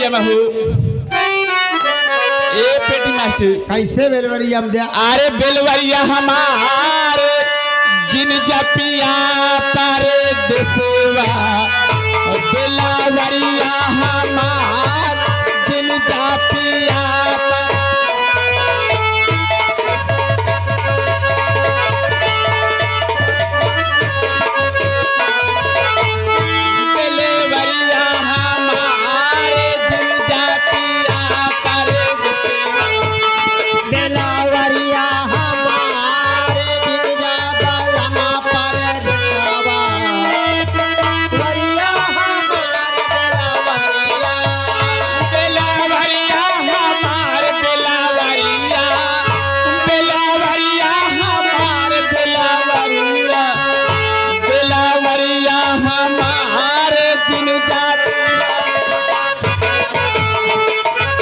बेलवरिया में हूँ ए पेटी मास्टर कैसे बेलवरिया में दिया? अरे बेलवरिया हमारे जिन जपिया पर देसवा बेलवरिया हमार जिन जपिया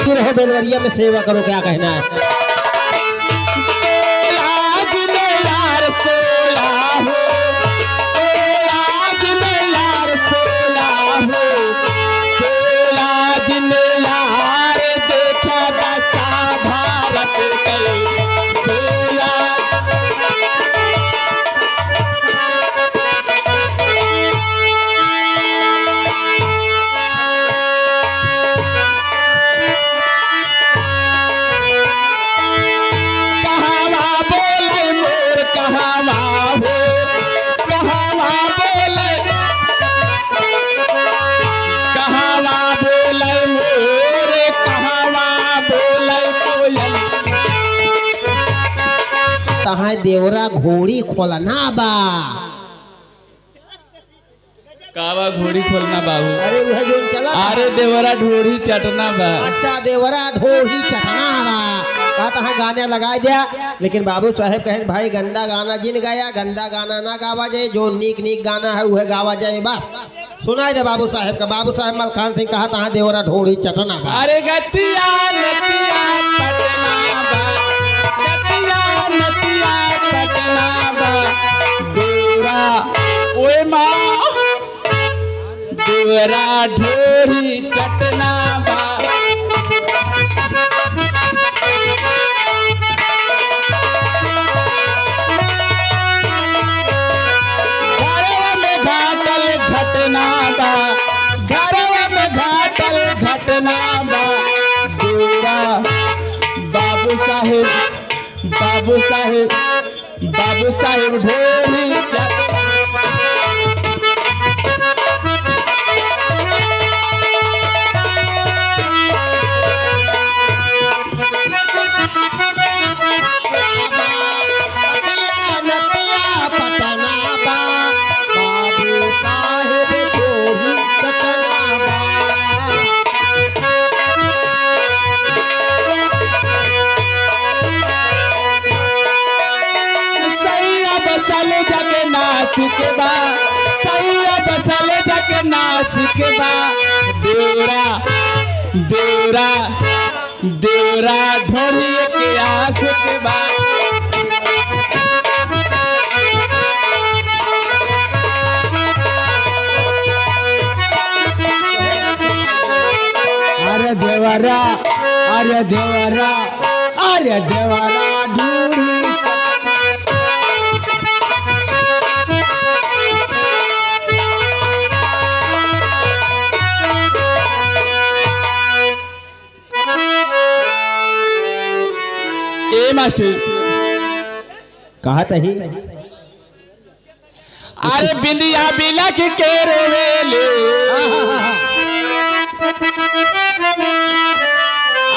रहो बेलवरिया में सेवा करो, क्या कहना है? तहाँ देवरा घोड़ी खोलना बा। कावा घोड़ी खोलना बाबू? अरे वह जो चला। अरे देवरा ढोड़ी चटना बा। अच्छा देवरा ढोड़ी चटना बा। कहा तहाँ गाने लगा दिया, लेकिन बाबू साहेब कहें भाई गंदा गाना जिन गाया गंदा गाना ना गावा जाए, जो नीक नीक गाना है वह गावा जाए। बस सुनाई दे बाबू साहेब का। बाबू साहेब मलखान सिंह कहा तहाँ देवरा ढोड़ी चटना बा। अरे गतिया नतिया पटना बा, गतिया नतिया पटना बा, देवरा ओए माँ देवरा ढोरी चटना बा। घरवा में घाटल घटना बा, घरवा में घाटल घटना बा, देवरा बाबू साहेब बाबू साहेब बाबू साहेब ढोरी चटना। नासिक बा सैया बसल जग नासिक बा, देवरा देवरा देवरा ढोरी के आशिक बा। अरे देवरा अरे देवरा अरे देवरा ढूंढी मास्टर कहा तही। अरे बिंदिया बिलक के रोवेले,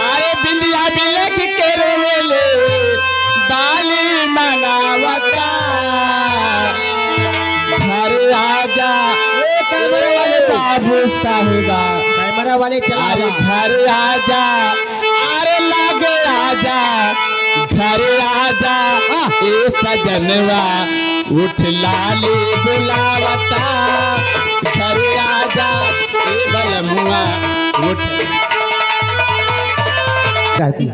अरे बिंदिया बिलक के रोवेले, बाली मनावता घर आजा कैमरा वाले बाबू साहिबा, कैमरा वाले चला। अरे घर आजा, अरे लागे आजा घर आजा ए सजनवा, उठ लाली बुलावता घर आजा ए बलमुआ उठ।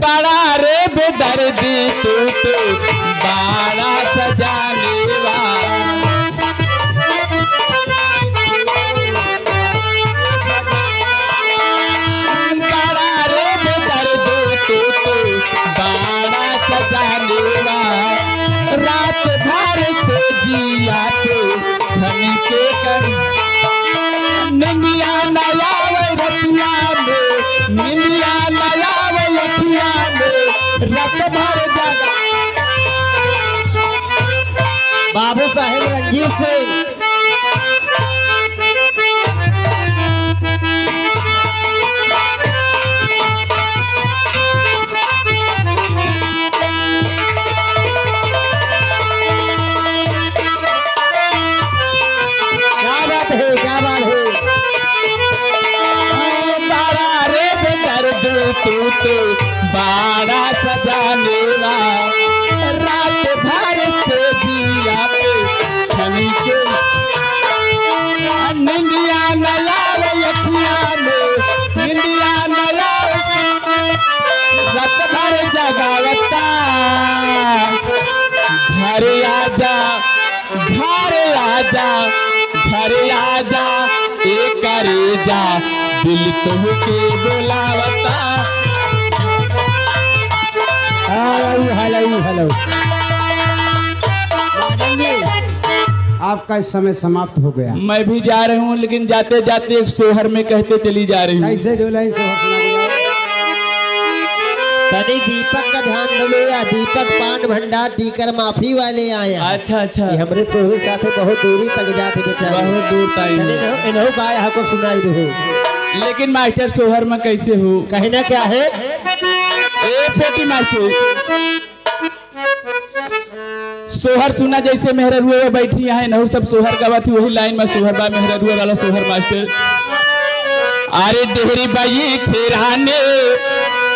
बड़ा रे बेदर्दी तू तो बड़ा सजाने वाला, बाबू साहेब रंजीत सिंह। क्या बात है, क्या बात है। बाड़ा रे बेदर्द तू तो बाड़ा सजाने वाला, रात भर से दिया पे छनी के निंदिया नया अखिया में, निंदिया नया रात भर जगावता। घर आजा, घर आजा, घर आजा, एक करे जा दिल तुमके बुलावता। Hello hello hello. आपका इस समय समाप्त हो गया। मैं भी जा रही हूँ, लेकिन जाते जाते एक सोहर में कहते चली जा रही हूँ। कैसे दो लाइन से सुना दो। तनी दीपक का ध्यान दलो या दीपक पान भंडार टीकर माफी वाले आया। अच्छा अच्छा, ये हमरे तोहरे साथे बहुत दूरी तक जाते बेचारे। बहुत दूर टाइम तनी इन्हों गाय हा को सुनाई रहो। लेकिन मास्टर सोहर में कैसे हो? कहना क्या है? ए पेटी मास्टर, सोहर सुना जैसे मेहररुए बैठी यहाँ नहु सब सोहर गवा थी, वही लाइन में सोहर बा मेहररुए वाला सोहर मास्टर। अरे देहरी बाई ठेराने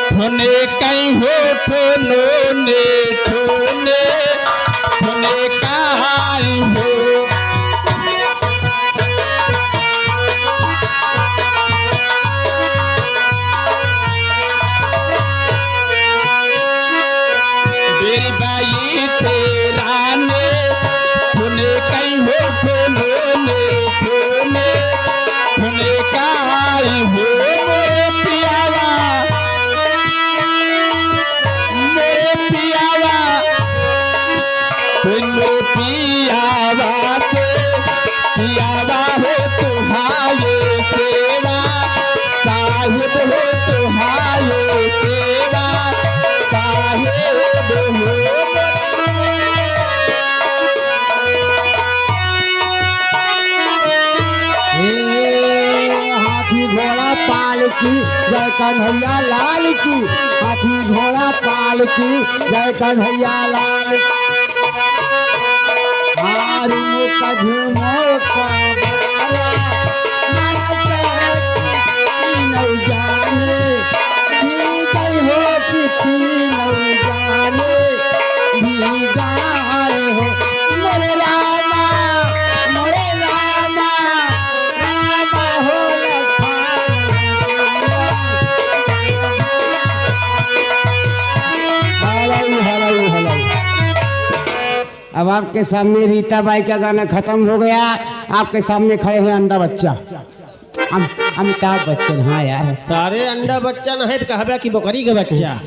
ठोने कहीं हो ठोने ठोने ठोने कहीं हो। मेरी बाई ठेराने ठोने कहीं हो ठोने ठोने ठोने कहीं हो। मोरे पियावा, मेरे पियावा, तुम पियावा से पियावा हो तुम्हारे सेवा, साहिब हो तुम्हारे सेवा, साहिब हो। हाथी घोड़ा पाल की जय कन्हैया लाल की। हाथी घोड़ा पाल की जय कन्हैया लाल की। हारी मुका झुमोका बाला, नहीं जाने की गई हो कितनी नहीं जाने भी गाए हो। मोरे रामा, मोरे रामा, रामा हो हेलो हेलो हेलो। अब आपके सामने रीता बाई का गाना खत्म हो गया। आपके सामने खड़े हैं अंडा बच्चा, अमिताभ बच्चन। हाँ यार, सारे अंडा बच्चन है तो कहबे कि बकरी के बच्चा।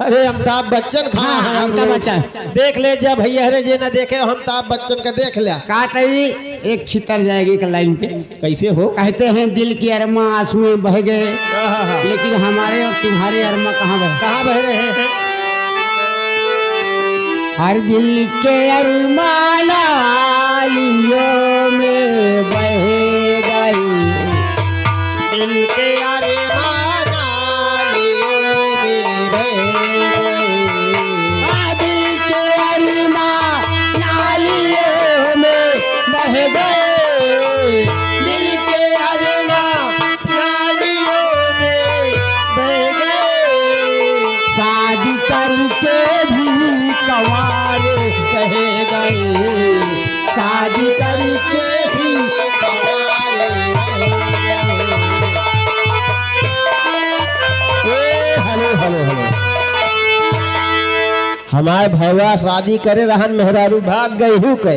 अरे अमिताभ बच्चन कहाँ हाँ, है? अमिताभ बच्चन। देख ले जब भैया रे जे न देखे अमिताभ बच्चन का देख ले। काटई एक छितर जाएगी एक लाइन पे। कैसे हो? कहते हैं दिल की अरमा आंसू में बह गए, हाँ। लेकिन हमारे और तुम्हारे अरमा कहाँ बहे? कहाँ बह रहे हैं? हर दिल के अरमान आलियों में बह गई। दिल के अरमान आलियों में बह गए। दिल के अरमान आलियों में बह गए। दिल के अरमान आलियों में बह गए। शादी करके भी कवारे रह गए। शादी करके भी हमारे हेलो हेलो हेलो। हमारे भैया शादी करे रहन मेहरारू भाग गई हूँ के।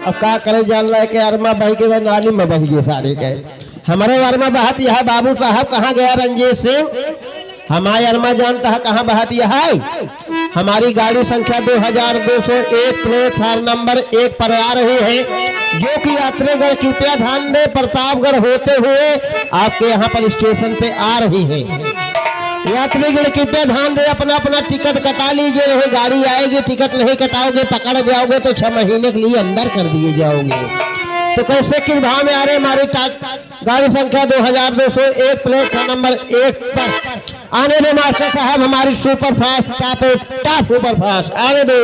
अब का करे जान रहा है कि अरमा बह के वह नाली में बह गए सारे के। हमारे अरमा बहत यह बाबू साहब कहाँ गया रंजीत सिंह? हमारे अरमा जानता है कहाँ बहत यह है? हमारी गाड़ी संख्या 2201 प्लेटफार्म नंबर 1 पर आ रही है, जो कि यात्रीगण कृपया ध्यान दे प्रतापगढ़ होते हुए आपके यहाँ पर स्टेशन पे आ रही है। यात्रीगण कृपया ध्यान दे, अपना अपना टिकट कटा लीजिए, नहीं गाड़ी आएगी, टिकट नहीं कटाओगे पकड़ जाओगे तो 6 महीने के लिए अंदर कर दिए जाओगे। तो कैसे किस भाव में आ रहे हमारी गाड़ी संख्या 2201 प्लेटफॉर्म नंबर 1 पर आने दो मास्टर साहब, हमारी सुपर फास्ट सुपर फास्ट आने दो।